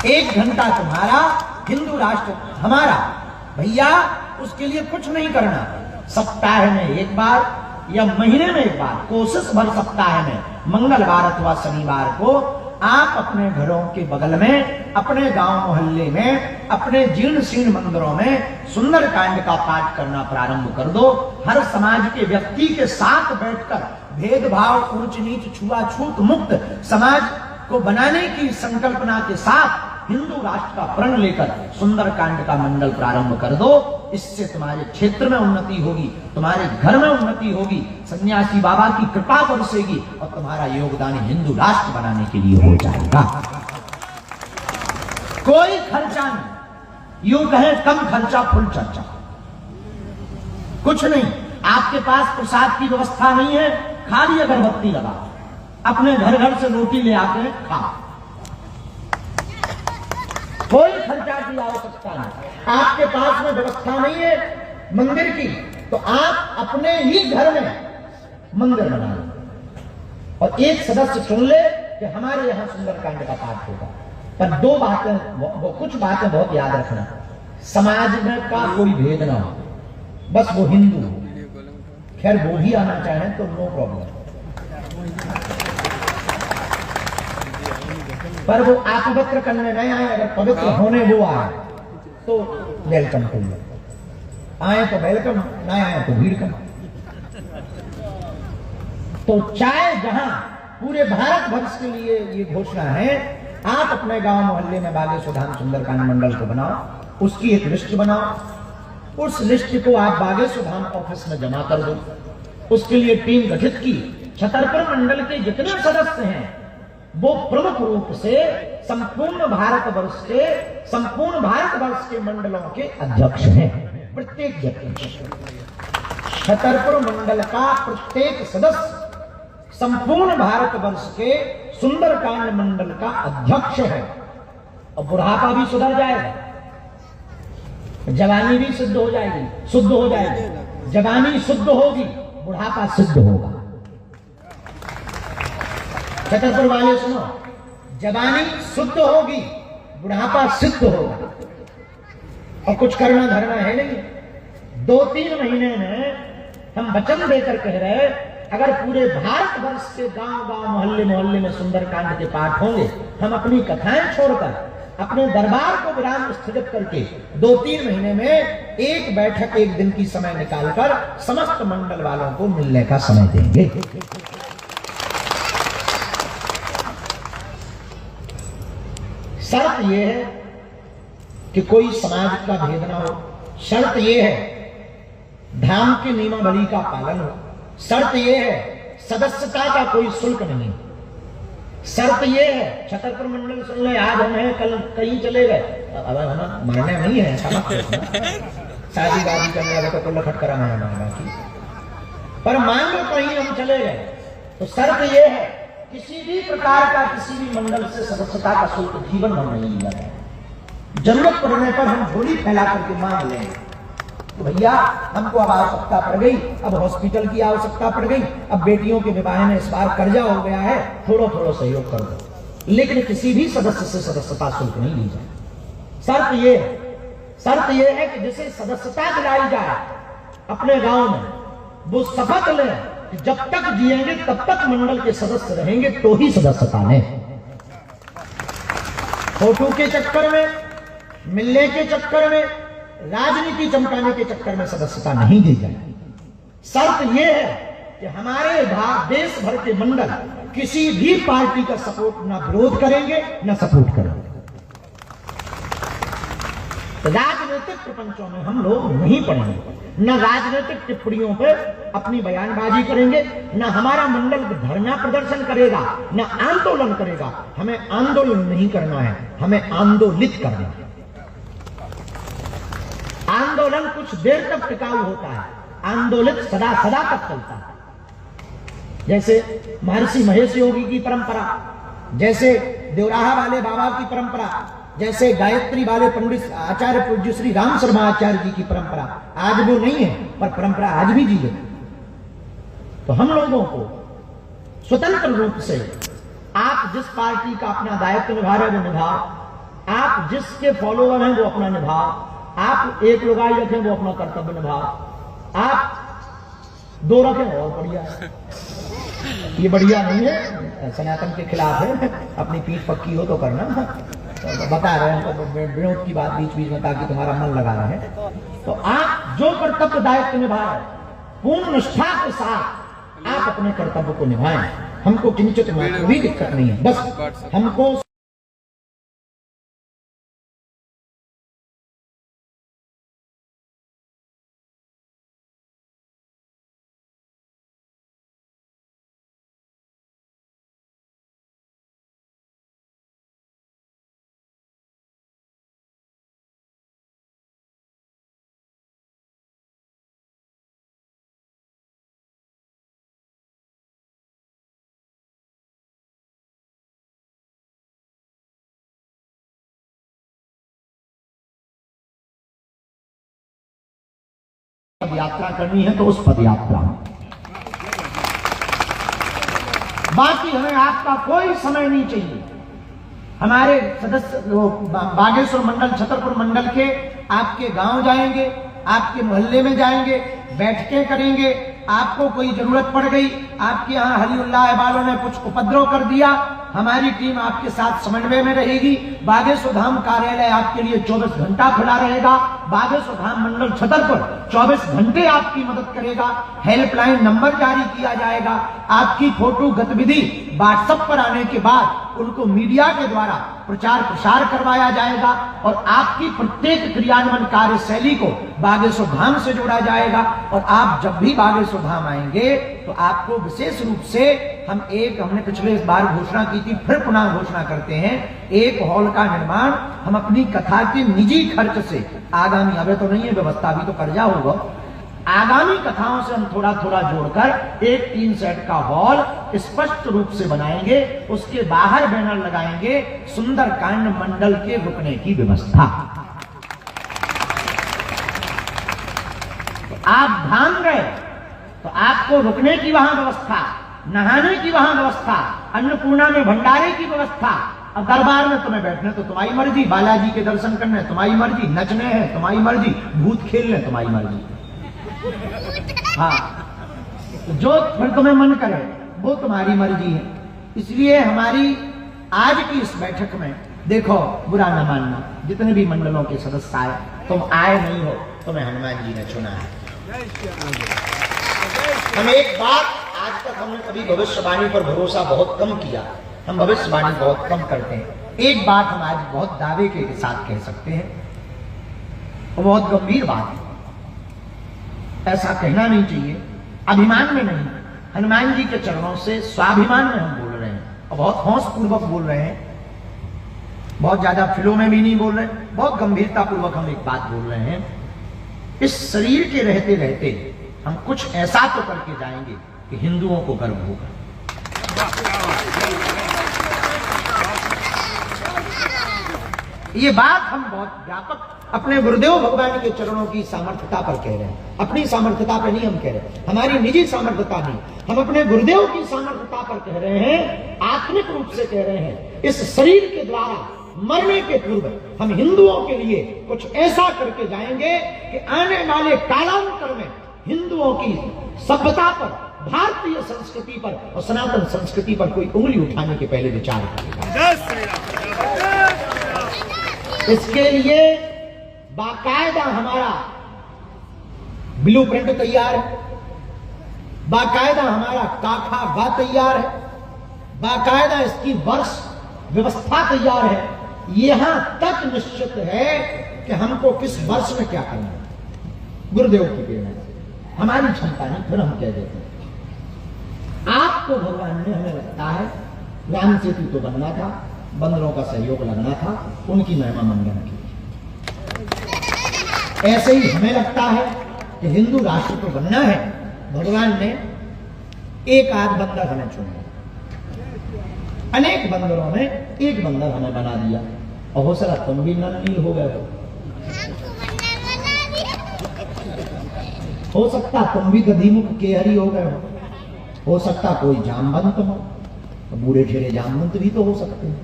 1 घंटा तुम्हारा, हिंदू राष्ट्र हमारा। भैया उसके लिए कुछ नहीं करना, सप्ताह में 1 बार या महीने में 1 बार, कोशिश भर सप्ताह में मंगलवार अथवा शनिवार को आप अपने घरों के बगल में, अपने गांव मोहल्ले में, अपने जीर्ण शीर्ण मंदिरों में सुंदरकांड का पाठ करना प्रारंभ कर दो। हर समाज के व्यक्ति के साथ बैठकर भेदभाव, ऊंच नीच, छुआछूत मुक्त समाज को बनाने की संकल्पना के साथ हिंदू राष्ट्र का प्रण लेकर सुंदरकांड का मंडल प्रारंभ कर दो। इससे तुम्हारे क्षेत्र में उन्नति होगी, तुम्हारे घर में उन्नति होगी, सन्यासी बाबा की कृपा बरसेगी और तुम्हारा योगदान हिंदू राष्ट्र बनाने के लिए हो जाएगा। कोई खर्चा नहीं, यूं कहे कम खर्चा फुल चर्चा, कुछ नहीं। आपके पास प्रसाद की व्यवस्था नहीं है, खाली अगरबत्ती लगा, अपने घर घर से रोटी ले आके खा, कोई खर्चा की आवश्यकता नहीं। आपके पास में व्यवस्था नहीं है मंदिर की, तो आप अपने ही घर में मंदिर बना लो और एक सदस्य चुन ले कि हमारे यहां सुंदरकांड का पाठ होगा। पर 2 बातें, कुछ बातें बहुत याद रखना, समाज में का कोई भेद ना हो, बस वो हिंदू हो। खैर वो भी आना चाहे तो नो प्रॉब्लम, पर वो अपवित्र करने नहीं आए, अगर पवित्र होने वो आए तो वेलकम करिए, आए तो वेलकम, ना आए तो भीड़ कम। तो चाहे जहां पूरे भारत वर्ष के लिए ये घोषणा है, आप अपने गांव मोहल्ले में बागेश्वर सुंदरकांड मंडल को बनाओ, उसकी एक लिस्ट बनाओ, उस लिस्ट को आप बागेश्वर ऑफिस में जमा कर दो। उसके लिए टीम गठित की, छतरपुर मंडल के जितने सदस्य हैं वो प्रमुख रूप से संपूर्ण भारतवर्ष के मंडलों के अध्यक्ष हैं। प्रत्येक व्यक्ति, छतरपुर मंडल का प्रत्येक सदस्य संपूर्ण भारतवर्ष के सुंदरकांड मंडल का अध्यक्ष है। और बुढ़ापा भी सुधर जाएगा, जवानी भी शुद्ध हो जाएगी, जवानी शुद्ध होगी, बुढ़ापा सिद्ध होगा। छतरपुर वाले सुनो, जवानी शुद्ध होगी, बुढ़ापा सिद्ध होगा। और कुछ करना धरना है नहीं। 2-3 महीने में हम वचन देकर कह रहे, अगर पूरे भारतवर्ष के गांव मोहल्ले में सुंदरकांड के पाठ होंगे, हम अपनी कथाएं छोड़कर अपने दरबार को विराम स्थगित करके 2-3 महीने में एक बैठक, एक दिन की समय निकालकर समस्त मंडल वालों को मिलने का समय देंगे। शर्त यह है कि कोई समाज का भेद ना हो, शर्त यह है धाम के नियमावली का पालन हो, शर्त यह है सदस्यता का कोई शुल्क नहीं, शर्त यह है छतरपुर मंडल सुन ले, आज हम हैं कल कहीं चले गए, अब हम मरने नहीं है, शादी वादी करने वाले को लखट कराना है की, पर मान लो कहीं हम चले गए तो शर्त यह है किसी भी प्रकार का किसी भी मंडल से सदस्यता का शुल्क जीवन भर नहीं लिया जाए। जरूरत पड़ने पर हम झोली फैला करके मांग लेंगे, तो भैया हमको अब आवश्यकता पड़ गई, अब हॉस्पिटल की आवश्यकता पड़ गई, अब बेटियों के विवाह में इस बार कर्जा हो गया है, थोड़ा सहयोग कर दो, लेकिन किसी भी सदस्य से सदस्यता शुल्क नहीं ली जाए। शर्त यह है कि जिसे सदस्यता दिलाई जाए अपने गांव में, वो शपथ ले कि जब तक जिएंगे तब तक मंडल के सदस्य रहेंगे, तो ही सदस्यता लें। फोटो के चक्कर में, मिलने के चक्कर में, राजनीति चमकाने के चक्कर में सदस्यता नहीं दी जाए। शर्त यह है कि हमारे देश भर के मंडल किसी भी पार्टी का सपोर्ट ना विरोध करेंगे ना सपोर्ट करेंगे। राजनीतिक प्रपंचों में हम लोग नहीं पड़ेंगे, न राजनीतिक टिप्पणियों पर अपनी बयानबाजी करेंगे, न हमारा मंडल धरना प्रदर्शन करेगा, न आंदोलन करेगा। हमें आंदोलन नहीं करना है, हमें आंदोलित करना है। आंदोलन कुछ देर तक टिकाऊ होता है, आंदोलित सदा तक चलता है। जैसे महर्षि महेश योगी की परंपरा, जैसे देवराहा वाले बाबा की परंपरा, जैसे गायत्री वाले पंडित आचार्य पूज्य श्री राम शर्मा आचार्य जी की परंपरा, आज वो नहीं है पर परंपरा आज भी जी है। तो हम लोगों को स्वतंत्र रूप से आप जिस पार्टी का अपना दायित्व निभा रहे वो निभाओ, आप जिसके फॉलोवर हैं वो अपना निभाओ, आप एक लुगाई रखें वो अपना कर्तव्य निभाओ, आप 2 रखें और बढ़िया है। ये बढ़िया नहीं है, सनातन के खिलाफ है। अपनी पीठ पक्की हो तो करना, बता रहे हैं तो विनोद की बात बीच बीच में ताकि तुम्हारा मन लगा रहे। तो आप जो कर्तव्य दायित्व निभा रहे पूर्ण निष्ठा के साथ आप अपने कर्तव्य को निभाएं। हमको किंचित मात्र भी दिक्कत नहीं है, बस हमको पद यात्रा करनी है तो उस पद यात्रा में, बाकी हमें आपका कोई समय नहीं चाहिए। हमारे सदस्य बागेश्वर मंडल, छतरपुर मंडल के आपके गांव जाएंगे, आपके मोहल्ले में जाएंगे, बैठकें करेंगे। आपको कोई जरूरत पड़ गई, आपके यहाँ हलीउल्लाह वालों ने कुछ उपद्रव कर दिया, हमारी टीम आपके साथ समन्वय में रहेगी। बागेश्वर धाम कार्यालय आपके लिए 24 घंटा खुला रहेगा। बागेश्वर धाम मंडल छतरपुर 24 घंटे आपकी मदद करेगा। हेल्पलाइन नंबर जारी किया जाएगा। आपकी फोटो गतिविधि व्हाट्सएप पर आने के बाद उनको मीडिया के द्वारा प्रचार प्रसार करवाया जाएगा और आपकी प्रत्येक क्रियान्वयन कार्यशैली को बागेश्वर धाम से जोड़ा जाएगा। और आप जब भी बागेश्वर धाम आएंगे तो आपको विशेष रूप से हमने पिछले बार घोषणा की थी, फिर पुनः घोषणा करते हैं, एक हॉल का निर्माण हम अपनी कथा के निजी खर्च से आगामी, अबे तो नहीं है व्यवस्था, अभी तो कर्जा होगा, आगामी कथाओं से हम थोड़ा थोड़ा जोड़कर एक 3 सेट का हॉल स्पष्ट रूप से बनाएंगे। उसके बाहर बैनर लगाएंगे, सुंदरकांड मंडल के रुकने की व्यवस्था। तो आप धाम गए तो आपको रुकने की वहां व्यवस्था, नहाने की वहां व्यवस्था, अन्नपूर्णा में भंडारे की व्यवस्था। अब दरबार में तुम्हें बैठने तो तुम्हारी मर्जी, बालाजी के दर्शन करने तुम्हारी मर्जी, नचने हैं तुम्हारी मर्जी, भूत खेलने तुम्हारी मर्जी। हाँ, जो फिर तुम्हें मन करे वो तुम्हारी मर्जी है। इसलिए हमारी आज की इस बैठक में देखो, बुरा न मानना, जितने भी मंडलों के सदस्य आए, तुम आए नहीं हो, तुम्हें हनुमान जी ने चुना है। हम एक बात, आज तक हमने कभी भविष्यवाणी पर भरोसा बहुत कम किया, हम भविष्यवाणी बहुत कम करते हैं। एक बात हम आज बहुत दावे के साथ कह सकते हैं, वो बहुत गंभीर बात है, ऐसा कहना नहीं चाहिए, अभिमान में नहीं, हनुमान जी के चरणों से स्वाभिमान में हम बोल रहे हैं और बहुत होश पूर्वक बोल रहे हैं, बहुत ज्यादा फिलो में भी नहीं बोल रहे, बहुत गंभीरता पूर्वक हम एक बात बोल रहे हैं। इस शरीर के रहते रहते हम कुछ ऐसा तो करके जाएंगे कि हिंदुओं को गर्व होगा। ये बात हम बहुत व्यापक अपने गुरुदेव भगवान के चरणों की सामर्थ्यता पर कह रहे हैं, अपनी सामर्थ्यता पर नहीं हम कह रहे, हमारी निजी सामर्थ्यता नहीं, हम अपने गुरुदेव की सामर्थ्यता पर कह रहे हैं, आत्मिक रूप से कह रहे हैं। इस शरीर के द्वारा मरने के पूर्व हम हिंदुओं के लिए कुछ ऐसा करके जाएंगे कि आने वाले कालांतर में हिंदुओं की सभ्यता पर, भारतीय संस्कृति पर और सनातन संस्कृति पर कोई उंगली उठाने के पहले विचार करेगा। इसके लिए बाकायदा हमारा ब्लूप्रिंट तैयार है, बाकायदा हमारा काखा वा तैयार है, बाकायदा इसकी वर्ष व्यवस्था तैयार है। यहां तक निश्चित है कि हमको किस वर्ष में क्या करना है, गुरुदेव की प्रेरणा से, हमारी क्षमता नहीं, फिर हम कह देते हैं। आपको भगवान ने, हमें लगता है राम सेतु तो बनना था, बंदरों का सहयोग लगना था, उनकी महिमा मंडन की। ऐसे ही हमें लगता है कि हिंदू राष्ट्र को बनना है, भगवान ने एक आध बंदर हमें चुना, अनेक बंदरों में एक बंदर हमें बना दिया, और हो सकता तुम भी नन्ही हो गए हो सकता तुम भी गधीमुख केहरी हो गए हो सकता कोई जामवंत हो, तो बूढ़े ठेरे जामवंत भी तो हो सकते हैं।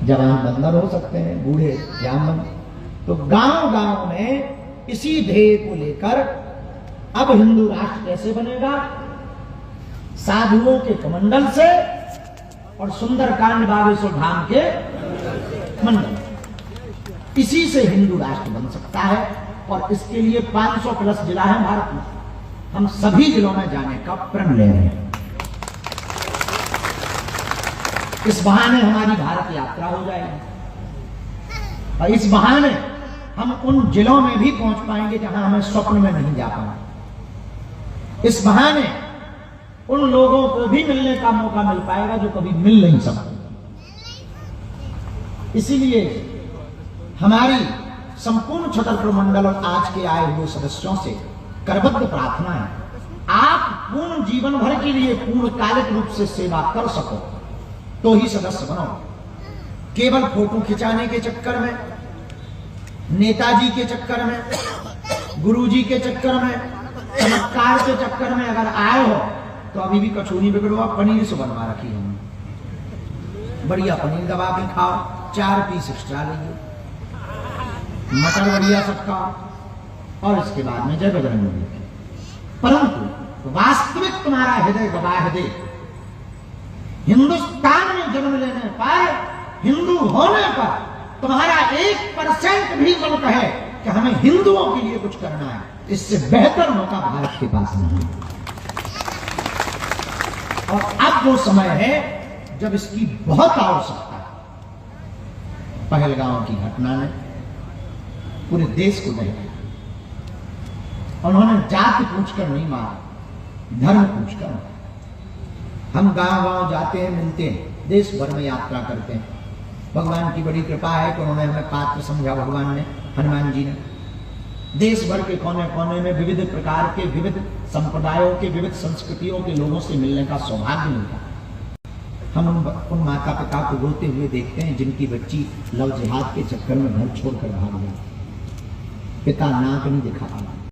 जवान बंदर हो सकते हैं, बूढ़े जामन। तो गांव गांव में इसी ध्येय को लेकर अब हिंदू राष्ट्र कैसे बनेगा? साधुओं के कमंडल से और सुंदरकांड बागेश्वर धाम के मंडल, इसी से हिंदू राष्ट्र बन सकता है। और इसके लिए 500 प्लस जिला है भारत में, हम सभी जिलों में जाने का प्रण ले रहे हैं। इस बहाने हमारी भारत यात्रा हो जाएगी और इस बहाने हम उन जिलों में भी पहुंच पाएंगे जहां हमें स्वप्न में नहीं जा पाएंगे। इस बहाने उन लोगों को भी मिलने का मौका मिल पाएगा जो कभी मिल नहीं सकते। इसीलिए हमारी संपूर्ण छतरपुर मंडल और आज के आए हुए सदस्यों से करबद्ध प्रार्थना है, आप पूर्ण जीवन भर के लिए पूर्णकालिक रूप से सेवा कर सको तो ही सदस्य बनो। केवल फोटो खिंचाने के चक्कर में, नेताजी के चक्कर में, गुरुजी के चक्कर में, चमत्कार के चक्कर में अगर आए हो तो अभी भी कचौरी बिगड़वा पनीर से बनवा रखी है। बढ़िया पनीर दबा के खाओ, 4 पीस एक्स्ट्रा लीजिए, मटर बढ़िया सब खाओ और इसके बाद में जय बजरंग। परंतु वास्तविक तुम्हारा हृदय गवाह दे, हिंदुस्तान में जन्म लेने पर, हिंदू होने पर तुम्हारा 1% भी मन कहे कि हमें हिंदुओं के लिए कुछ करना है, इससे बेहतर मौका भारत के पास नहीं है। और अब वो समय है जब इसकी बहुत आवश्यकता है। पहलगांव की घटना ने पूरे देश को दहलाया। उन्होंने जाति पूछकर नहीं मारा, धर्म पूछकर मारा। हम गांव गांव जाते हैं, मिलते हैं, देश भर में यात्रा करते हैं। भगवान की बड़ी कृपा है कि उन्होंने हमें पात्र समझा, भगवान ने, हनुमान जी ने। देश भर के कोने कोने में विविध प्रकार के, विविध संप्रदायों के, विविध संस्कृतियों के लोगों से मिलने का सौभाग्य मिलता है। हम उन माता पिता को रोते हुए देखते हैं जिनकी बच्ची लव जिहाद के चक्कर में घर छोड़कर भाग गई, पिता नाक नहीं दिखा पाया।